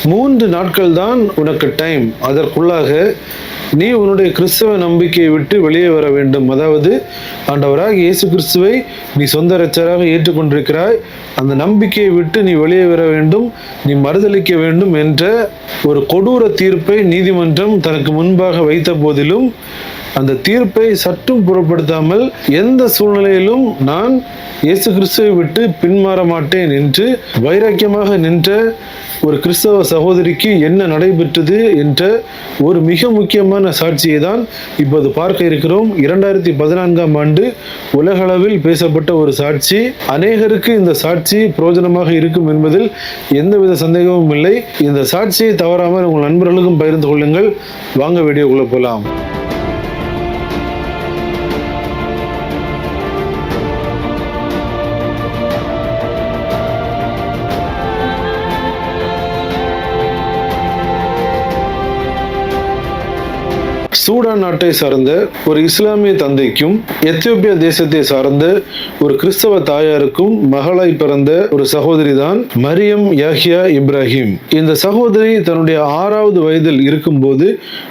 3 நாட்கள் தான் உனக்கு டைம். அதற்குள்ளாக நீ உன்னுடைய கிறிஸ்தவ நம்பிக்கையை விட்டு வெளியே வர வேண்டும். அதாவது ஆண்டவராக இயேசு கிறிஸ்துவை நீ சொந்த இரட்சகராக ஏற்றுக்கொண்டிருக்கிறாய், அந்த நம்பிக்கையை விட்டு நீ வெளியே வர வேண்டும், நீ மறுதலிக்க வேண்டும் என்ற ஒரு கொடூர தீர்ப்பை நீதிமன்றம் தனக்கு முன்பாக வைத்த போதிலும் அந்த தீர்ப்பை சற்றும் பொருட்படுத்தாமல் எந்த சூழ்நிலையிலும் நான் இயேசு கிறிஸ்துவை விட்டு பின்மாற மாட்டேன் என்று வைராக்கியமாக நின்ற ஒரு கிறிஸ்தவ சகோதரிக்கு என்ன நடைபெற்றது என்ற ஒரு மிக முக்கியமான சாட்சியை தான் இப்போது பார்க்க இருக்கிறோம். 2014ஆம் ஆண்டு உலகளவில் பேசப்பட்ட ஒரு சாட்சி. அநேகருக்கு இந்த சாட்சி பிரயோஜனமாக இருக்கும் என்பதில் எந்தவித சந்தேகமும் இல்லை. இந்த சாட்சியை தவறாமல் உங்கள் நண்பர்களுக்கும் பகிர்ந்து கொள்ளுங்கள். வாங்க வீடியோக்குள்ள போகலாம். சூடான் நாட்டை சார்ந்த ஒரு இஸ்லாமிய தந்தைக்கும் எத்தியோப்பியா தேசத்தை சார்ந்த ஒரு கிறிஸ்தவ தாயாருக்கும் மகளாய் பிறந்த ஒரு சகோதரி தான் மரியம் யாஹியா இப்ராஹிம். இந்த சகோதரி தன்னுடைய 6வது வயதில் இருக்கும்போது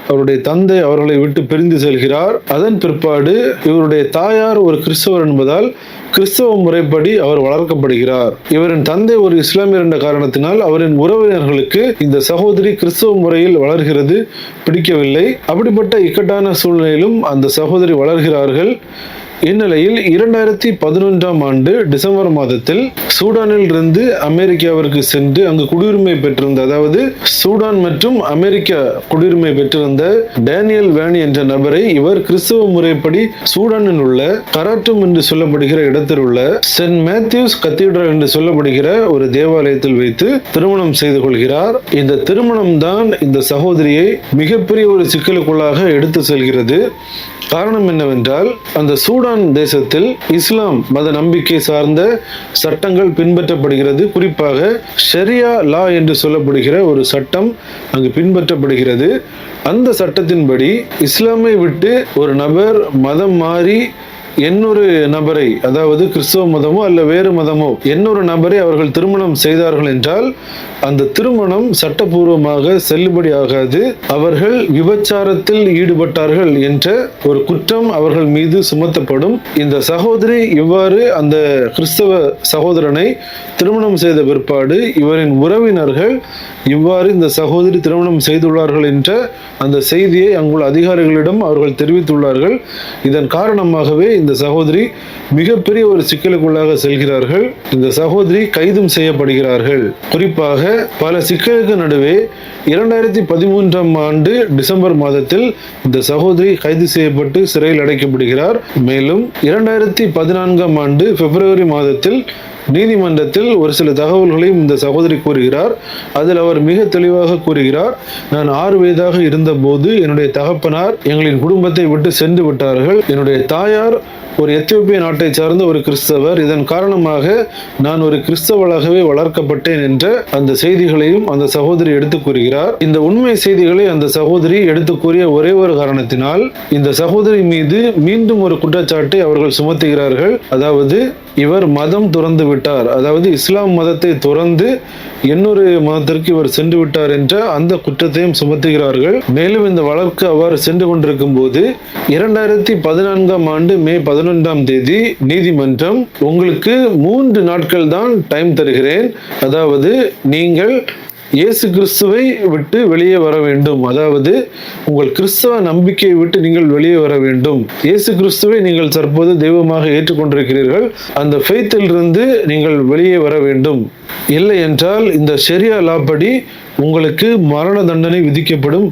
அவருடைய தந்தை அவர்களை விட்டு பிரிந்து செல்கிறார். அதன் பிற்பாடு இவருடைய தாயார் ஒரு கிறிஸ்தவர் என்பதால் கிறிஸ்தவ முறைப்படி அவர் வளர்க்கப்படுகிறார். இவரின் தந்தை ஒரு இஸ்லாமியர் என்ற காரணத்தினால் அவரின் உறவினர்களுக்கு இந்த சகோதரி கிறிஸ்தவ முறையில் வளர்கிறது பிடிக்கவில்லை. அப்படிப்பட்ட இக்கட்டான சூழ்நிலையிலும் அந்த சகோதரி வளர்கிறார்கள். இந்நிலையில் 2011ஆம் ஆண்டு டிசம்பர் மாதத்தில் சூடானில் இருந்து அமெரிக்காவிற்கு சென்று அங்கு குடியுரிமை பெற்றிருந்த, அதாவது சூடான் மற்றும் அமெரிக்கா குடியுரிமை பெற்றிருந்த டேனியல் வேனி என்ற நபரை இவர் கிறிஸ்தவ முறைப்படி சூடானில் உள்ள கராட்டும் என்று சொல்லப்படுகிற இடத்தில் உள்ள சென்ட் மேத்யூஸ் கத்தீட்ரல் என்று சொல்லப்படுகிற ஒரு தேவாலயத்தில் வைத்து திருமணம் செய்து கொள்கிறார். இந்த திருமணம் தான் இந்த சகோதரியை மிகப்பெரிய ஒரு சிக்கலுக்குள்ளாக எடுத்து செல்கிறது. காரணம் என்னவென்றால் அந்த சூடான் தேசத்தில் இஸ்லாம் மத நம்பிக்கை சார்ந்த சட்டங்கள் பின்பற்றப்படுகிறது. குறிப்பாக ஷரியா லா என்று சொல்லப்படுகிற ஒரு சட்டம் அங்கு பின்பற்றப்படுகிறது. அந்த சட்டத்தின்படி இஸ்லாமை விட்டு ஒரு நபர் மதம் மாறி இன்னொரு நபரை, அதாவது கிறிஸ்தவ மதமோ அல்ல வேறு மதமோ இன்னொரு நபரை அவர்கள் திருமணம் செய்தார்கள் என்றால் அந்த திருமணம் சட்டபூர்வமாக செல்லுபடி ஆகாது. அவர்கள் விபச்சாரத்தில் ஈடுபட்டார்கள் என்ற ஒரு குற்றம் அவர்கள் மீது சுமத்தப்படும். இந்த சகோதரி இவ்வாறு அந்த கிறிஸ்தவ சகோதரனை திருமணம் செய்த பிற்பாடு இவரின் உறவினர்கள் இவ்வாறு இந்த சகோதரி திருமணம் செய்துள்ளார்கள் என்ற அந்த செய்தியை அங்குள்ள அதிகாரிகளிடம் அவர்கள் தெரிவித்துள்ளார்கள். இதன் காரணமாகவே இந்த சகோதரி மிகப்பெரிய ஒரு சிக்கலுக்குள்ளாக செல்கிறார்கள். இந்த சகோதரி கைதும் செய்யப்படுகிறார்கள். குறிப்பாக பல சிக்கலுக்கு நடுவே 2013ஆம் ஆண்டு டிசம்பர் மாதத்தில் இந்த சகோதரி கைது செய்யப்பட்டு சிறையில் அடைக்கப்படுகிறார். மேலும் 2014ஆம் ஆண்டு பிப்ரவரி மாதத்தில் நீதிமன்றத்தில் ஒரு சில தகவல்களையும் இந்த சகோதரி கூறுகிறார். அதில் அவர் மிக தெளிவாக கூறுகிறார், நான் 6 வயதாக இருந்த போது என்னுடைய தகப்பனார் எங்களின் குடும்பத்தை விட்டு சென்று விட்டார்கள். என்னுடைய தாயார் ஒரு எத்தியோப்பிய நாட்டை சார்ந்த ஒரு கிறிஸ்தவர். இதன் காரணமாக நான் ஒரு கிறிஸ்தவளாகவே வளர்க்கப்பட்டேன் என்ற அந்த செய்திகளையும் அந்த சகோதரி எடுத்து கூறுகிறார். இந்த உண்மை செய்திகளை அந்த சகோதரி எடுத்து கூறிய ஒரே ஒரு காரணத்தினால் இந்த சகோதரி மீது மீண்டும் ஒரு குற்றச்சாட்டை அவர்கள் சுமத்துகிறார்கள். அதாவது இவர் மதம் துறந்து விட்டார், அதாவது இஸ்லாம் மதத்தை துறந்து இன்னொரு மதத்திற்கு இவர் சென்று விட்டார் என்ற அந்த குற்றத்தையும் சுமத்துகிறார்கள். மேலும் இந்த வழக்கு அவ்வாறு சென்று கொண்டிருக்கும் போது 2014ஆம் ஆண்டு மே 11ஆம் தேதி நீதிமன்றம் உங்களுக்கு 3 நாட்கள் தான் டைம் தருகிறேன், அதாவது நீங்கள் இயேசு கிறிஸ்துவை விட்டு வெளியே வர வேண்டும், அதாவது உங்கள் கிறிஸ்தவ நம்பிக்கையை விட்டு நீங்கள் வெளியே வர வேண்டும். இயேசு கிறிஸ்துவை நீங்கள் தற்போது தெய்வமாக ஏற்றுக்கொண்டிருக்கிறீர்கள், அந்த ஃபெய்த்திலிருந்து நீங்கள் வெளியே வர வேண்டும். இல்லை என்றால் இந்த ஷரியா லா படி உங்களுக்கு மரண தண்டனை விதிக்கப்படும்.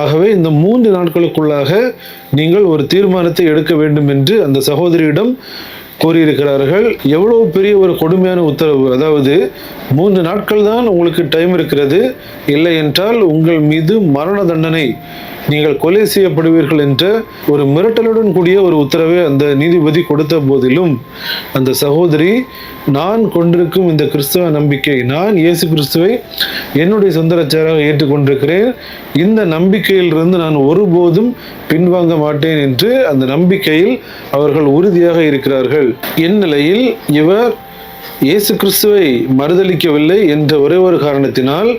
ஆகவே இந்த 3 நாட்களுக்குள்ளாக நீங்கள் ஒரு தீர்மானத்தை எடுக்க வேண்டும் என்று அந்த சகோதரியிடம் கூறியிருக்கிறார்கள். எவ்வளவு பெரிய ஒரு கொடுமையான உத்தரவு! அதாவது 3 நாட்கள் தான் உங்களுக்கு டைம் இருக்கிறது, இல்லை என்றால் உங்கள் மீது மரண தண்டனை, நீங்கள் கொலை செய்யப்படுவீர்கள் என்ற ஒரு மிரட்டலுடன் கூடிய ஒரு உத்தரவை அந்த நீதிபதி கொடுத்த போதிலும் அந்த சகோதரி, நான் கொண்டிருக்கும் இந்த கிறிஸ்தவ நம்பிக்கை, நான் இயேசு கிறிஸ்துவை என்னுடைய சொந்த இரட்சகராக ஏற்றுக்கொண்டிருக்கிறேன், இந்த நம்பிக்கையிலிருந்து நான் ஒருபோதும் பின்வாங்க மாட்டேன் என்று அந்த நம்பிக்கையில் அவர்கள் உறுதியாக இருக்கிறார்கள். இந்நிலையில் இவர் இயேசு கிறிஸ்துவை மறுதலிக்கவில்லை என்ற ஒரே ஒரு காரணத்தினால்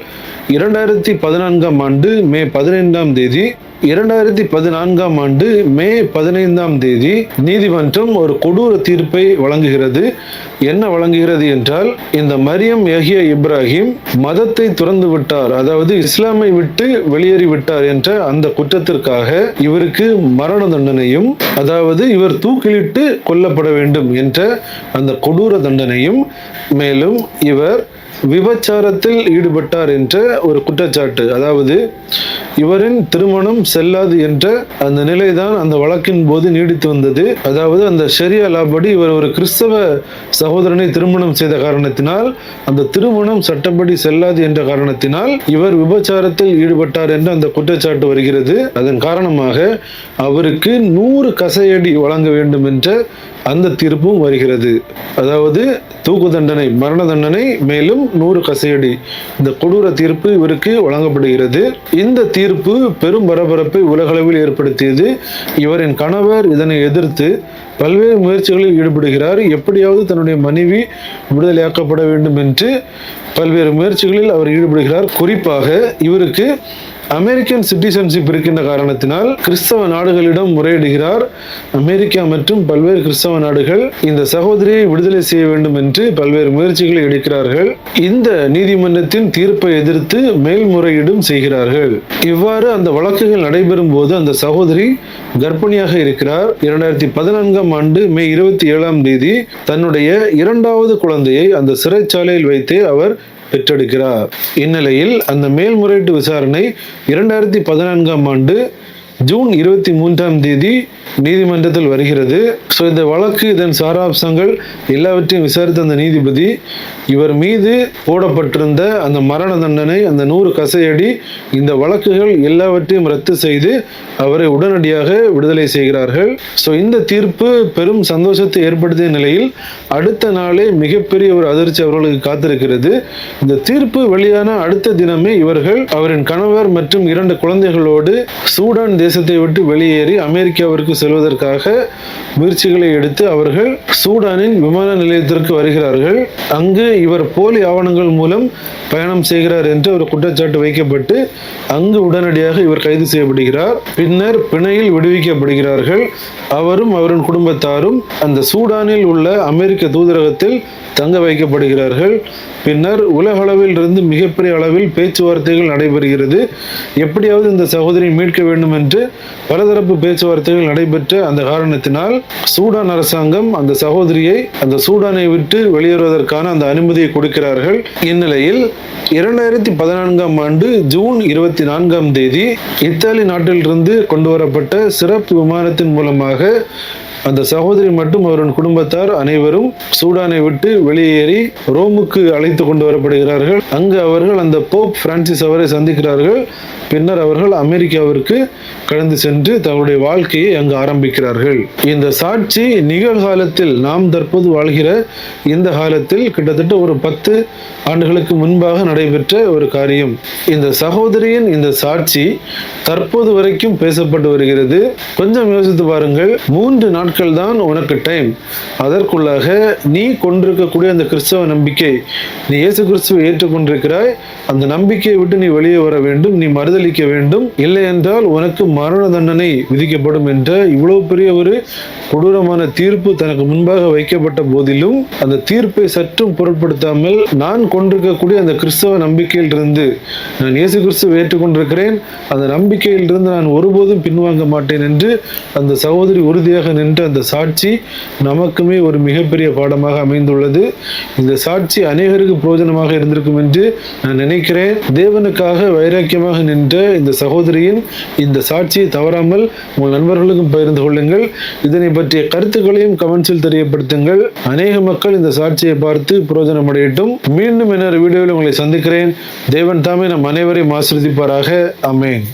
2014ஆம் ஆண்டு மே 15ஆம் தேதி 2014ஆம் ஆண்டு மே 15ஆம் தேதி நீதிமன்றம் ஒரு கொடூர தீர்ப்பை வழங்குகிறது. என்ன வழங்குகிறது என்றால், இந்த மரியம் யஹ்யா இப்ராஹிம் மதத்தை துறந்து விட்டார், அதாவது இஸ்லாமை விட்டு வெளியேறி விட்டார் என்ற அந்த குற்றத்திற்காக இவருக்கு மரண தண்டனையும், அதாவது இவர் தூக்கிலிட்டு கொல்லப்பட வேண்டும் என்ற அந்த கொடூர தண்டனையும், மேலும் இவர் விபச்சாரத்தில் ஈடுபட்டார் என்ற ஒரு குற்றச்சாட்டு, அதாவது இவரின் திருமணம் செல்லாது என்ற அந்த நிலைதான் அந்த வழக்கின் போது நீடித்து வந்தது. அதாவது அந்த ஷரியா லா படி இவர் ஒரு கிறிஸ்தவ சகோதரனை திருமணம் செய்த காரணத்தினால் அந்த திருமணம் சட்டப்படி செல்லாது என்ற காரணத்தினால் இவர் விபச்சாரத்தில் ஈடுபட்டார் என்ற அந்த குற்றச்சாட்டு வருகிறது. அதன் காரணமாக அவருக்கு 100 கசையடி வழங்க வேண்டும் என்ற அந்த தீர்ப்பும் வருகிறது. அதாவது தூக்கு தண்டனை, மரண தண்டனை, மேலும் 100 கசையடி, இந்த கொடூர தீர்ப்பு இவருக்கு வழங்கப்படுகிறது. இந்த தீர்ப்பு பெரும் பரபரப்பை உலகளவில் ஏற்படுத்தியது. இவரின் கணவர் இதனை எதிர்த்து பல்வேறு முயற்சிகளில் ஈடுபடுகிறார். எப்படியாவது தன்னுடைய மனைவி விடுதலையாக்கப்பட வேண்டும் என்று பல்வேறு முயற்சிகளில் அவர் ஈடுபடுகிறார். குறிப்பாக இவருக்கு அமெரிக்கன் சிட்டிசன்ஷிப் இருக்கின்ற காரணத்தினால் கிறிஸ்தவ நாடுகளிடம் முறையிடுகிறார். அமெரிக்கா மற்றும் பல்வேறு கிறிஸ்தவ நாடுகள் இந்த சகோதரியை விடுதலை செய்ய வேண்டும் என்று பல்வேறு முயற்சிகளை எடுக்கிறார்கள். இந்த நீதிமன்றத்தின் தீர்ப்பை எதிர்த்து மேல்முறையீடும் செய்கிறார்கள். இவ்வாறு அந்த வழக்குகள் நடைபெறும் போது அந்த சகோதரி கர்ப்பிணியாக இருக்கிறார். 2014ஆம் ஆண்டு மே 27ஆம் தேதி தன்னுடைய 2வது குழந்தையை அந்த சிறைச்சாலையில் வைத்தே அவர் பெற்றெடுக்கிறார். இந்நிலையில் அந்த மேல்முறையீட்டு விசாரணை 2014ஆம் ஆண்டு ஜூன் 23ஆம் தேதி நீதிமன்றத்தில் வருகிறது. ஸோ இந்த வழக்கு, இதன் சாராம்சங்கள் எல்லாவற்றையும் விசாரித்த அந்த நீதிபதி இவர் மீது போடப்பட்டிருந்த அந்த மரண தண்டனை, அந்த 100 கசையடி, இந்த வழக்குகள் எல்லாவற்றையும் ரத்து செய்து அவரை உடனடியாக விடுதலை செய்கிறார்கள். ஸோ இந்த தீர்ப்பு பெரும் சந்தோஷத்தை ஏற்படுத்திய நிலையில் அடுத்த நாளே மிகப்பெரிய ஒரு அதிர்ச்சி அவர்களுக்கு காத்திருக்கிறது. இந்த தீர்ப்பு வெளியான அடுத்த தினமே இவர்கள் அவரின் கணவர் மற்றும் 2 குழந்தைகளோடு சூடான் தேசத்தை விட்டு வெளியேறி அமெரிக்காவிற்கு செல்வதற்காக முயற்சிகளை எடுத்து அவர்கள் சூடானின் விமான நிலையத்திற்கு வருகிறார்கள். அங்கு இவர் போலி ஆவணங்கள் மூலம் பயணம் செய்கிறார் என்று ஒரு குற்றச்சாட்டு வைக்கப்பட்டு அங்கு உடனடியாக இவர் கைது செய்யப்படுகிறார். பின்னர் பிணையில் விடுவிக்கப்படுகிறார்கள். அவரும் அவரின் குடும்பத்தாரும் அந்த சூடானில் உள்ள அமெரிக்க தூதரகத்தில் தங்க வைக்கப்படுகிறார்கள். பின்னர் உலக அளவில் இருந்து மிகப்பெரிய அளவில் பேச்சுவார்த்தைகள் நடைபெறுகிறது. எப்படியாவது இந்த சகோதரியை மீட்க வேண்டும் என்று பலதரப்பு பேச்சுவார்த்தைகள் நடைபெற்ற அந்த காரணத்தினால் சூடான் அரசாங்கம் அந்த சகோதரியை அந்த சூடானை விட்டு வெளியேறுவதற்கான அந்த அனுமதியை கொடுக்கிறார்கள். இந்நிலையில் 2014ஆம் ஆண்டு ஜூன் 24ஆம் தேதி இத்தாலி நாட்டிலிருந்து கொண்டு வரப்பட்ட சிறப்பு விமானத்தின் மூலமாக அந்த சகோதரி மற்றும் அவரின் குடும்பத்தார் அனைவரும் சூடானை விட்டு வெளியேறி ரோமுக்கு அழைத்து கொண்டு வரப்படுகிறார்கள். அங்கு அவர்கள் அந்த போப் பிரான்சிஸ் அவரை சந்திக்கிறார்கள். பின்னர் அவர்கள் அமெரிக்காவிற்கு கடந்து சென்று தங்களுடைய வாழ்க்கையை அங்கு ஆரம்பிக்கிறார்கள். இந்த சாட்சி நிகழ்காலத்தில், நாம் தற்போது வாழ்கிற இந்த காலத்தில் கிட்டத்தட்ட ஒரு 10 ஆண்டுகளுக்கு முன்பாக நடைபெற்ற ஒரு காரியம். இந்த சகோதரியின் இந்த சாட்சி தற்போது வரைக்கும் பேசப்பட்டு வருகிறது. கொஞ்சம் யோசித்து பாருங்கள். 3 நாட்கள் தான் உனக்கு டைம். அதற்குள்ளாக நீ கொண்டிருக்கக்கூடிய அந்த கிறிஸ்தவ நம்பிக்கை, நீ இயேசு கிறிஸ்துவை ஏற்றுக்கொண்டிருக்கிறாய், அந்த நம்பிக்கையை விட்டு நீ வெளியே வர வேண்டும், நீ மறுதலிக்க வேண்டும், இல்லை என்றால் உனக்கு மரண தண்டனை விதிக்கப்படும் என்ற இவ்வளவு பெரிய ஒரு கொடூரமான தீர்ப்பு தனக்கு முன்பாக வைக்கப்பட்ட போதிலும் அந்த தீர்ப்பை சற்றும் பொருட்படுத்தாமல், நான் கொண்டிருக்கக்கூடிய அந்த கிறிஸ்தவ நம்பிக்கையில் இருந்து, நான் இயேசு கிறிஸ்துவை ஏற்றுக்கொண்டிருக்கிறேன், அந்த நம்பிக்கையில் இருந்து நான் ஒருபோதும் பின்வாங்க மாட்டேன் என்று அந்த சகோதரி உறுதியாக நின்ற அந்த சாட்சி நமக்குமே ஒரு மிகப்பெரிய பாடமாக அமைந்துள்ளது. இந்த சாட்சி அநேகருக்கு பிரயோஜனமாக இருந்திருக்கும் என்று நான் நினைக்கிறேன். தேவனுக்காக வைராக்கியமாக நின்ற இந்த சகோதரியின் இந்த சாட்சியை தவறாமல் உங்கள் நண்பர்களுக்கும் பகிர்ந்து கொள்ளுங்கள். இதனை பற்றிய கருத்துக்களையும் கமெண்ட்ஸில் தெரியப்படுத்துங்கள். அநேக மக்கள் இந்த சாட்சியை பார்த்து பிரயோஜனம் அடையட்டும். மீண்டும் இன்னொரு வீடியோவில் உங்களை சந்திக்கிறேன். தேவன் தாமே நம் அனைவரையும் ஆசீர்வதிப்பாராக. ஆமென்.